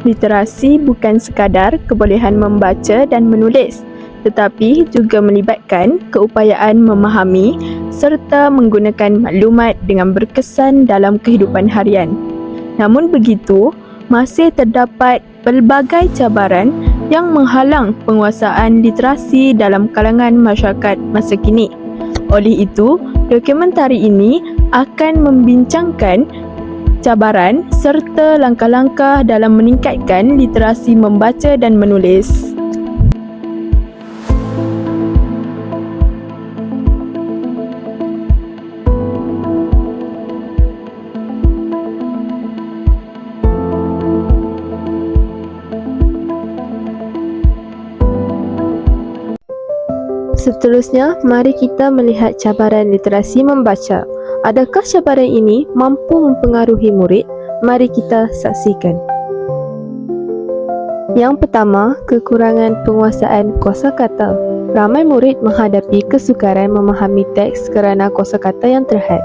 Literasi bukan sekadar kebolehan membaca dan menulis, tetapi juga melibatkan keupayaan memahami serta menggunakan maklumat dengan berkesan dalam kehidupan harian. Namun begitu, masih terdapat pelbagai cabaran yang menghalang penguasaan literasi dalam kalangan masyarakat masa kini. Oleh itu, dokumentari ini akan membincangkan cabaran serta langkah-langkah dalam meningkatkan literasi membaca dan menulis. Seterusnya, mari kita melihat cabaran literasi membaca. Adakah cabaran ini mampu mempengaruhi murid? Mari kita saksikan. Yang pertama, kekurangan penguasaan kosakata. Ramai murid menghadapi kesukaran memahami teks kerana kosakata yang terhad.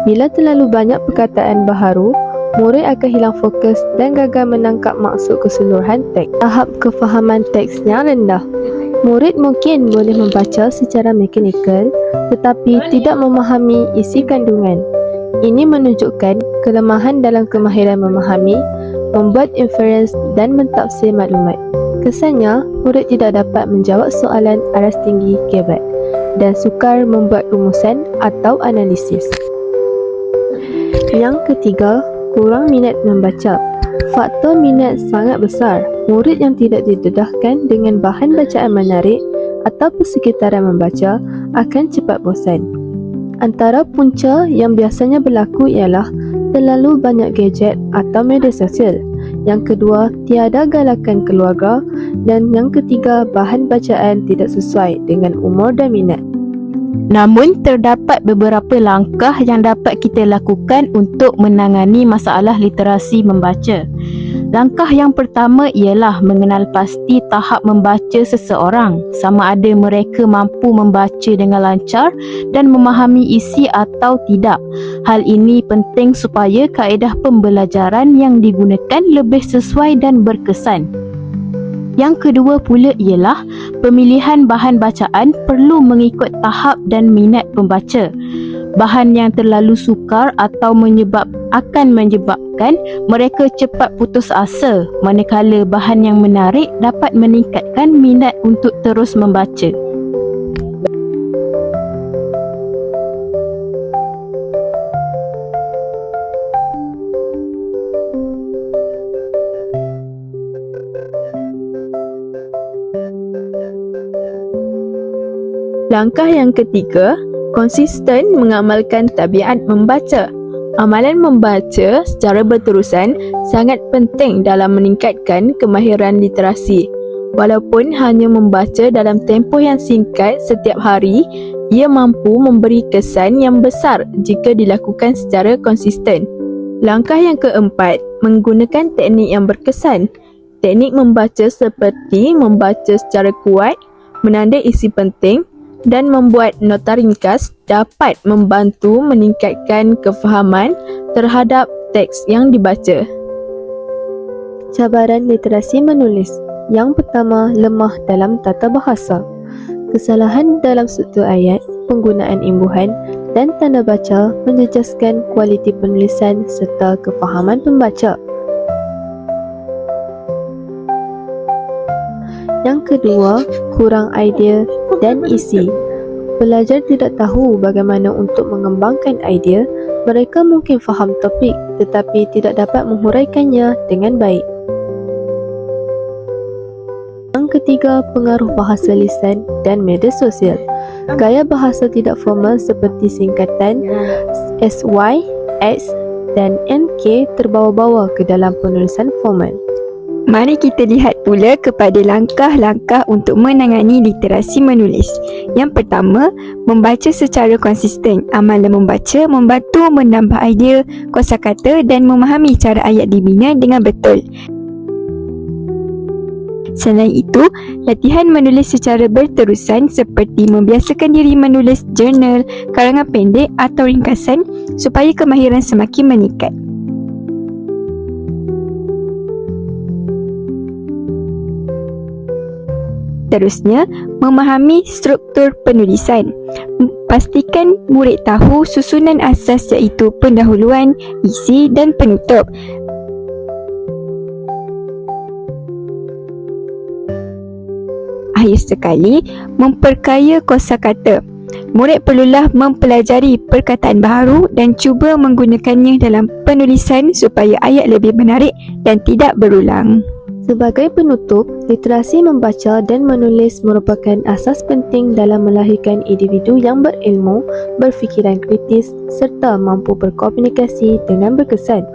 Bila terlalu banyak perkataan baharu, murid akan hilang fokus dan gagal menangkap maksud keseluruhan teks. Tahap kefahaman teksnya rendah. Murid mungkin boleh membaca secara mekanikal tetapi tidak memahami isi kandungan. Ini menunjukkan kelemahan dalam kemahiran memahami, membuat inference dan mentafsir maklumat. Kesannya, murid tidak dapat menjawab soalan aras tinggi kebat dan sukar membuat rumusan atau analisis. Yang ketiga, kurang minat membaca. Faktor minat sangat besar. Murid yang tidak didedahkan dengan bahan bacaan menarik atau persekitaran membaca akan cepat bosan. Antara punca yang biasanya berlaku ialah terlalu banyak gadget atau media sosial. Yang kedua, tiada galakan keluarga. Dan yang ketiga, bahan bacaan tidak sesuai dengan umur dan minat. Namun, terdapat beberapa langkah yang dapat kita lakukan untuk menangani masalah literasi membaca. Langkah yang pertama ialah mengenal pasti tahap membaca seseorang, sama ada mereka mampu membaca dengan lancar dan memahami isi atau tidak. Hal ini penting supaya kaedah pembelajaran yang digunakan lebih sesuai dan berkesan. Yang kedua pula ialah pemilihan bahan bacaan perlu mengikut tahap dan minat pembaca. Bahan yang terlalu sukar atau akan menyebabkan mereka cepat putus asa, manakala bahan yang menarik dapat meningkatkan minat untuk terus membaca. Langkah yang ketiga, konsisten mengamalkan tabiat membaca. Amalan membaca secara berterusan sangat penting dalam meningkatkan kemahiran literasi. Walaupun hanya membaca dalam tempoh yang singkat setiap hari, ia mampu memberi kesan yang besar jika dilakukan secara konsisten. Langkah yang keempat, menggunakan teknik yang berkesan. Teknik membaca seperti membaca secara kuat, menandai isi penting, dan membuat nota ringkas dapat membantu meningkatkan kefahaman terhadap teks yang dibaca. Cabaran literasi menulis. Yang pertama, lemah dalam tata bahasa. Kesalahan dalam struktur ayat, penggunaan imbuhan dan tanda baca menjejaskan kualiti penulisan serta kefahaman pembaca. Yang kedua, kurang idea dan isi. Pelajar tidak tahu bagaimana untuk mengembangkan idea. Mereka mungkin faham topik tetapi tidak dapat menghuraikannya dengan baik. Yang ketiga, pengaruh bahasa lisan dan media sosial. Gaya bahasa tidak formal seperti singkatan SY, X dan NK terbawa-bawa ke dalam penulisan formal. Mari kita lihat pula kepada langkah-langkah untuk menangani literasi menulis. Yang pertama, membaca secara konsisten. Amalan membaca membantu menambah idea, kosakata dan memahami cara ayat dibina dengan betul. Selain itu, latihan menulis secara berterusan seperti membiasakan diri menulis jurnal, karangan pendek atau ringkasan supaya kemahiran semakin meningkat. Seterusnya, memahami struktur penulisan. Pastikan murid tahu susunan asas iaitu pendahuluan, isi dan penutup. Akhir sekali, memperkaya kosakata. Murid perlulah mempelajari perkataan baharu dan cuba menggunakannya dalam penulisan supaya ayat lebih menarik dan tidak berulang. Sebagai penutup, literasi membaca dan menulis merupakan asas penting dalam melahirkan individu yang berilmu, berfikiran kritis serta mampu berkomunikasi dengan berkesan.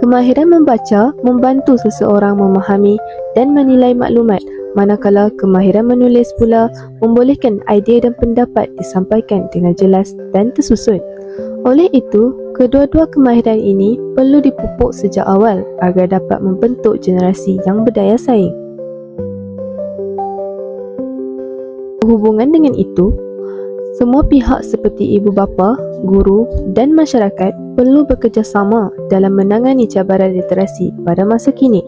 Kemahiran membaca membantu seseorang memahami dan menilai maklumat, manakala kemahiran menulis pula membolehkan idea dan pendapat disampaikan dengan jelas dan tersusun. Oleh itu, kedua-dua kemahiran ini perlu dipupuk sejak awal agar dapat membentuk generasi yang berdaya saing. Berhubungan dengan itu, semua pihak seperti ibu bapa, guru dan masyarakat perlu bekerjasama dalam menangani cabaran literasi pada masa kini.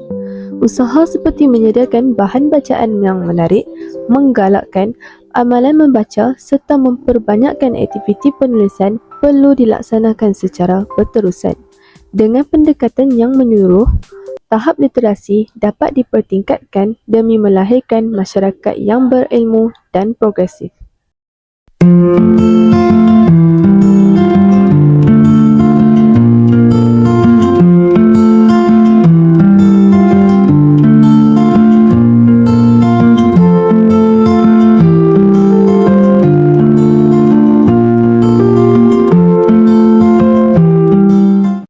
Usaha seperti menyediakan bahan bacaan yang menarik, menggalakkan amalan membaca serta memperbanyakkan aktiviti penulisan perlu dilaksanakan secara berterusan. Dengan pendekatan yang menyeluruh, tahap literasi dapat dipertingkatkan demi melahirkan masyarakat yang berilmu dan progresif.